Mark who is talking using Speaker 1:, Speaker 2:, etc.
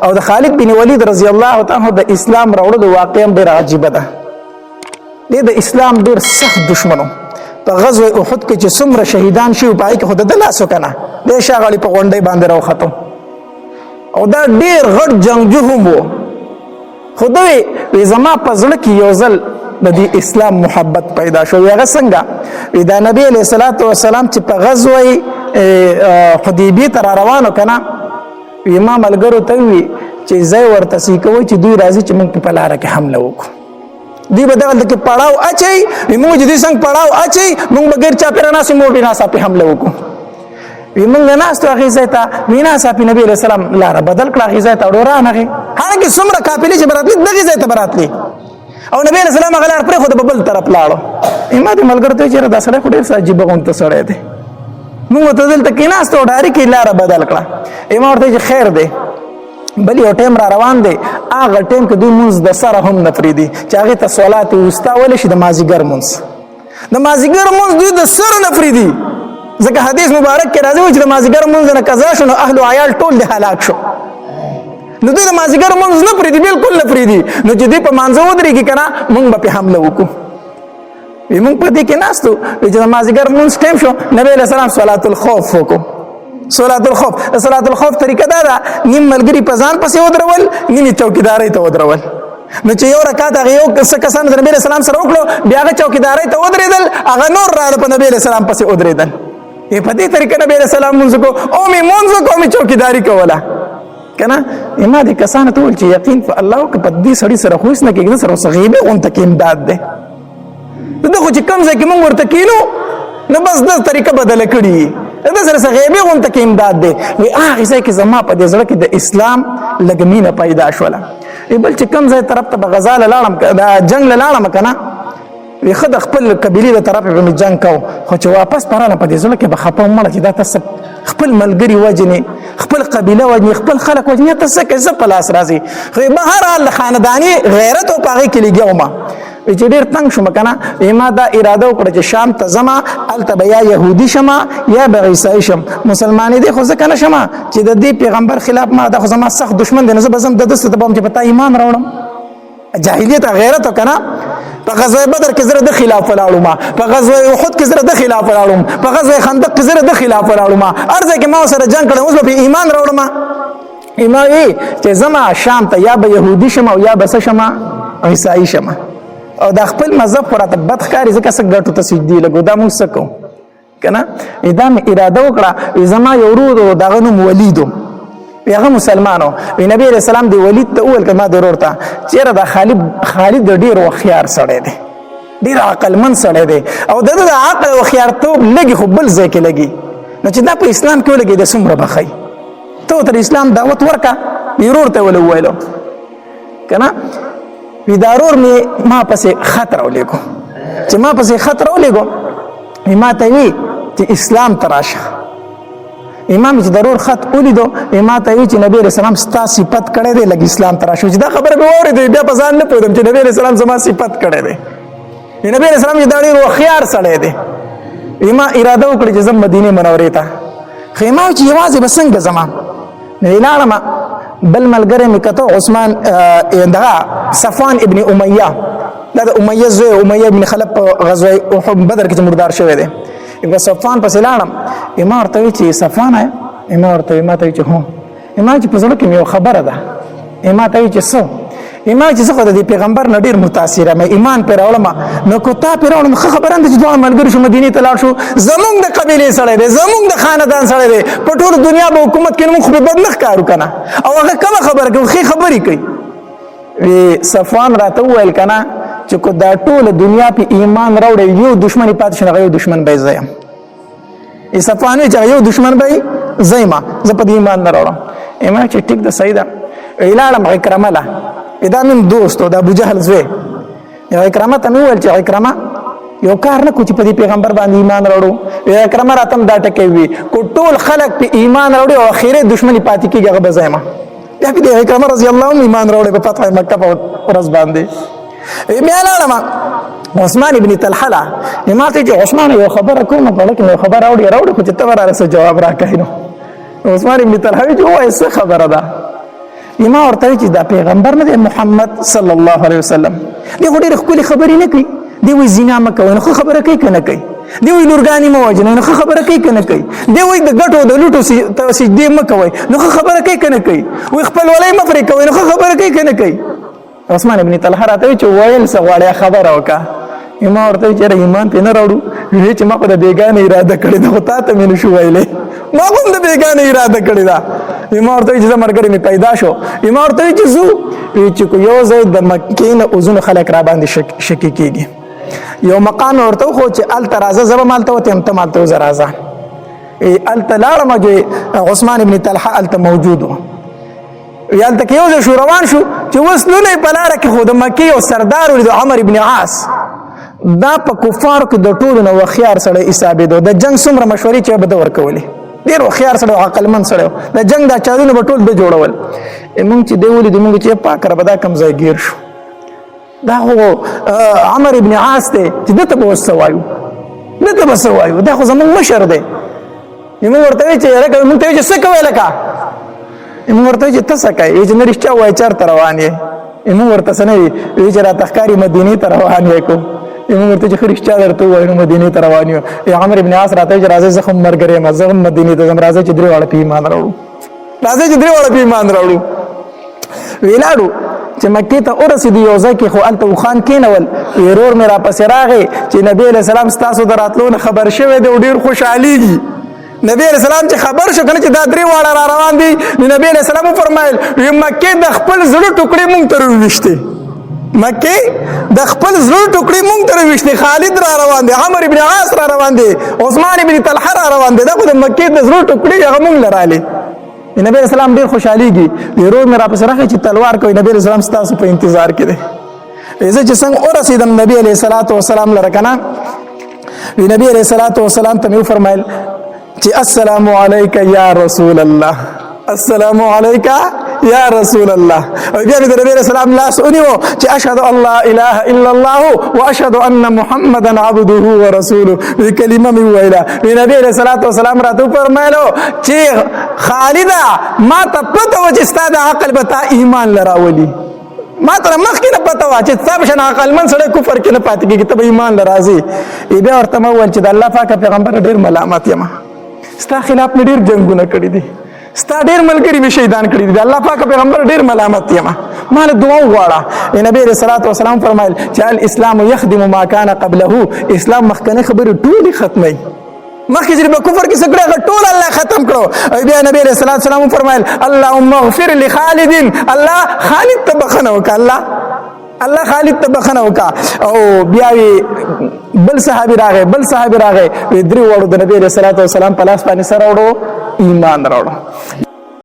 Speaker 1: او د خالد بن ولید رضی الله تعالی د اسلام راوړلو واقعا ډېر عجیبه ده. د اسلام ډېر سخت دشمنو. په غزوه احد کې چې څومره شهیدان شي په هغې کې خو د ده لاس وکنه د شاغړي په غونډۍ باندې راوختو او دا ډېر غټ جنګجو هم و. خو ده وی زما په زړه کې یو ځل د دې اسلام محبت پیدا شو. هغه څنګه دا نبی علیه الصلاة والسلام چې په غزوه حدیبیې ته را روانو که نه ما ملګرو ته ووي چې ځای ورته سي کوئ چې دوی راځي چې موږ په لاره کې حمله وکړو. دوی به دغلته کې پړاو اچوي موږ چې دوی څنګه پړاو اچوي موږ به ګیر چاپېره ناستو موږ به ناڅاپي حمله وکړو. موږ ناستو هغې ځای ته وي ناڅاپي نبي علیه السلام لاره بدل کړه هغې ځای ته ورو رانغې حالانکې څومره قافلې چې به راتلې دغې ځای ته به راتلې او نبي علیه السلام هغه لار پرېښوده په بل طرف لاړو. ما دې ملګرو ته ویل چېرې دا سړی خو ډېر څه عجیبه غونته سړی دی. موږ ورته دلته کېناستو ډارې کې لاره بدل کړه. ما ورته چې خیر دی بل یو ټیم را روان دی هغه ټیم کې دوی مونځ د سره هم نه پرېږدي چې هغې ته صلات وسطا ویلی شي د مازدیګر مونځ. د مازدیګر مونځ دوی د سره نه پرېږدي ځکه حدیث مبارک کې راځي چې د مازدیګر مونځ نه قضا شو نو اهل و عیال ټول د هلاک شو. نو دوی د مازدیګر مونځ نه پرېږدي بالکل نه پرېږدي. نو چې دوی په مانځه ودرېږي که نه مونږ به پرې حمله وکړو. مونږ په دې کې ناستو چې د مازدیګر مونځ ټیم شو نبی علیه السلام صلات الخوف وکړو. صلات الخوف د صلات الخوف طریقه دا ده نیم ملګري په ځان پسې ودرول نیمې چوکیدارۍ ته ودرول. نو چې یو رکعت هغه یو څه کسان د نبي علیه السلام سره وکړو بیا هغه چوکیدارۍ ته ودرېدل هغه نور راغله په نبي علیه السلام پسې ودرېدل. په دې طریقه نبي علیه السلام مونځ وکړو او مې مونځ وکړو او مې چوکیداري کوله که نه. ما دې کسانو ته وویل چې یقین په الله وکړه په دې سړي سره خو هېڅ نه کېږي ده سره اوس غیبي غونته کې امداد دی. ده خو چې کوم ځای کې مونږ ورته کینو نو بس ده طریقه بدله کړي ده سره څه غیبي غونته کې امداد دی. وایي هغې ځای کې زما په دې زړه کې د اسلام لږ مینه پیدا شوله. بل چې کوم ځای طرف ته به غزا له لاړم د جنګ له لاړم که نه وی ښه د خپل قبیلې د طرفې به مې جنګ کوو خو چې واپس په راله په دې زړه کې به خفه وم مړه چې دا ته خپل ملګري وجنې خپل قبیله وجنې خپل خلک وجنې ته څه کوې څه په لاس راځي. خو بهرحال د خانداني غیرت او په هغې کې لګیا وم چې ډېر تنګ شوم که نه ما دا اراده وکړه چې شام ته ځمه هلته به یا یهودي شمه یا به عیسایي شم. مسلمانېدې خو ځکه نه شمه چې د دې پیغمبر خلاف ما دا خو زما سخت دشمن دی نو زه به ځم د ده څه ته به وم چې په تا ایمان راوړم. جاهلیت غیرت و که نه په غزوه بدر کې زه د خلاف ولاړم په غزوه احد کې زه د خلاف ولاړم په غزوه خندق کې زه د خلاف ولاړم هر ځای کې ما سره جنګ کړی اوس به په ایمان راوړم. ما وی چې زما شام ته یا به یهودي شم او یا به څه شم عیسایي شم او دا خپل مذهب خو راته بد ښکاري ځکه څه ګټو ته سجدې لګو دا موږ څه کوو که نه. دا مې اراده وکړه زما یو ورور و د هغه نوم ولید و هغه مسلمان و. نبي علیه السلام د ولید ته وویل که ما د ورور ته چېرې دا خالد د ډېر هوښیار سړی دی ډېر عقلمند سړی دی او د ده د عقل او هوښیارتوب لږي خو بل ځای کې لګي نو چې دا په اسلام کې ولګېده څومره به ښایي ته ورته د اسلام دعوت ورکړه. ورور ته ولې وویلو که نه دا ورور مې ما پسې خط راولېږو چې ما پسې خط راولېږو ما ته وی چې اسلام ته راشه. امام چې ضرور خط ولیدو ما ته وی چې نبی علیه السلام ستا صفت کړی دی لږ اسلام ته راشه. چې دا خبره مې واورېده بیا په ځان نه پوهېدم چې نبی علیه السلام زما صفت کړی دی. نبی علیه السلام چې دا ډېر هوښیار سړی دی. ما اراده وکړه چې زم مدینې منورې ته خو ما وی چې یوازې به څنګه ځمه نو لاړم بل ملګری مې کته عثمان دغه صفوان ابن امیه دا د امیه زوی امیه ابن خلف په غزوه بدر کې چې مردار شوی دی. صفوان پسې لاړم ما ورته وی چې صفوان ما ته وی چې هو ما چې په زړه کې مې یو خبره ده ما ته وی چې څه ما چې څه خو د دې پیغمبر نه ډېر متاثره مې ایمان پرې راوړم نو که تا پرې راوړم ښه خبره ده چې دواړه ملګري شو مدینې ته لاړ شو زمونږ د قبیلې سړی دی زمونږ د خاندان سړی دی په ټول دنیا به حکومت کې موږ خو به بد نه ښکارو که نه او هغه کومه خبره کوي ښې خبرې کوي. صفوان راته وویل که نه چې که دا ټوله دنیا په ایمان راوړی یو دشمن پاتې شي هغه یو دشمن به یې زه یم. صفوان وی چې یو دشمن به یې زه یم زه په دې ایمان نه راوړم. ما چې ټیک ده صحیح ده لاړم عکرمه له دا مې دوست و د ابوجهل زوی عکرمه ته مې وویل چې عکرمه یو کار نه کو چې په دې پیغمبر باندې ایمان راوړو. عکرمه راته هم دا ټکی وي کو ټول خلک په ایمان راوړي او اخرې دشمني پاتې کېږي هغه به زه یم. بیا په دې عکرمه رضی الله عنه ایمان راوړی په فتح مکه په ورځ باندې. بیا لاړم عثمان ابن طلحه له ما ته چې عثمان یو خبره کوم په لکه یو خبره راوړي خو چې ته وراره څه جواب راکړې نو عثمان ابن طلحه چې وایي څه خبره ده ما ورته چې دا پیغمبر نه دی محمد صلی الله علیه وسلم دی خو ډېرې ښکلې خبرې نه کوي دی وایي زنا مه کوئ نو ښه خبره کوي که نه کوي دی وایي لورګانې مه وژنئ نو ښه خبره کوي که نه کوي دی وایي د ګټو د لوټو سجدې مه کوئ نو ښه خبره کوي که نه کوي وایي خپلولۍ مه پرې کوئ نو ښه خبره کوي که نه کوي عثمان ابن طلحه راته وایي چې ویل څه غواړې خبره وکړه ما ورته وایي چې یاره ایمان پرې نه راوړو ویلې چې ما خو د بېګانې اراده کړې ده خو تا ته مې نه شو ویلی ما خو هم د بېګانې اراده کړې ده ما ورته وایي چې زه ملګری مې پیدا شو ما ورته وایي چې ځو چې یو ځای د مکې نه اوزونه خلک را باندې شکي کېږي یو مقام ورته وښو چې هلته راځه زه به م هلته وتیم ته م هلته وځه راځه هلته لاړم چې عثمان ابن طلحه هلته موجود و هلته کې یو ځای شو روان شو چې اوس لونه یې په لاره کې خو د مکې یو سردار ولید عمر ابن عاص دا په کفارو کې د ټولو نه هوښیار سړی حسابېده د جنګ څومره مشورې چې به ده ورکولې ډېر هوښیار سړی او عقلمند سړی و د جنګ دا چارونه به ټول ده جوړول مونږ چې دی ولیدو مونږ چې پاک ربه دا کوم ځای ګیر شو دا خو عمر ابن عاص دی چې ده ته به اوس څه وایو ده ته به څه وایو دا خو زمونږ مشر دی مونږ ورته وایي چې یاره مونږ ته وایي چې څه کوې لکه مونږ ورته وایي چې ته څه کوې چې نه رښتیا ووایې چېرته روان یې مونږ ورته څه نه وي وایي چې راته ښکاري مدینې ته روان یې کو مونږ ورته چې ښه رښتیا درته ووایو نو مدینې ته روان یو عمر ابن عاص راته وایي چې راځئ زه خو ملګری یم زه هم مدینې ته ځم راځئ چې درې واړه په ایمان راوړو راځئ چې درې واړه په ایمان راوړو ولاړو چې مکې ته ورسېدو یو ځای کې خو هلته اوښان کېنول ورور مې راپسې راغی چې نبي علیه السلام ستاسو د راتلو نه خبر شوی دی او ډېر خوشحالېږي نبی علیہ السلام چې خبر شو کنه چې دا درې واړه را روان دي نو نبی علیہ السلام وفرمایل مکې د خپل زړه ټوکړې مونږ ته راوویشتې مکې د خپل زړه ټوکړې مونږ ته راوویشتې خالد را روان دی عمر ابن عاص را روان دی عثمان ابن طلحه را روان دی دا خو د مکې د زړه ټوکړې هغه مونږ له رالې نبی علیہ السلام ډېر خوشحالېږي ورور مې راپسې راغی چې تلوار کوي نبی علیہ السلام ستاسو په انتظار کې دی زه چې څنګه ورسېدم نبی علیہ الصلاة والسلام لره که نه نبی علیہ الصلاة والسلام ته مې وفرمایل چې السلام علیک یا رسول الله السلام علیک یا رسول الله او بیا مې د نبی علیہ السلام لاس ونیو چې اشهد ان لا اله الا الله واشهد ان محمدا عبده ورسوله دې کلمه مې وویله نبی علیہ الصلوۃ والسلام راته وفرمایلو چې خالده ما ته پته وه چې ستا د عقل به تا ایمان له راولي ما ته مخکې نه پته وه چې ستا په شان عقلمند سړی کفر کې نه پاتې کېږي ته به ایمان له راځې بیا ورته مې وویل چې د الله پاکه پیغمبر ډېر ملامت یم ستا خلاف مې ډېر جنګونه کړي دي ستا ډېر ملګري مې شهیدان کړي دي د الله پاکه پیغمبر ډېر ملامت یم ما له دعا وغواړه نبی علیہ الصلوۃ والسلام فرمایل چې الاسلام یخدم ما کان قبله اسلام مخکنۍ خبرې ټولې ختموي مخکې چې په کفر کې څه کړی هغه ټول الله ختم کړو او بیا نبی علیہ الصلوۃ والسلام فرمایل اللهم اغفر لخالد الله خالد ته بخښنه وکړه الله خالد ته بخښنه وکړه او بیا بل صحابي راغی درې واړو د نبی علیہ الصلوۃ والسلام په لاس باندې سره وړو ایمان راوړو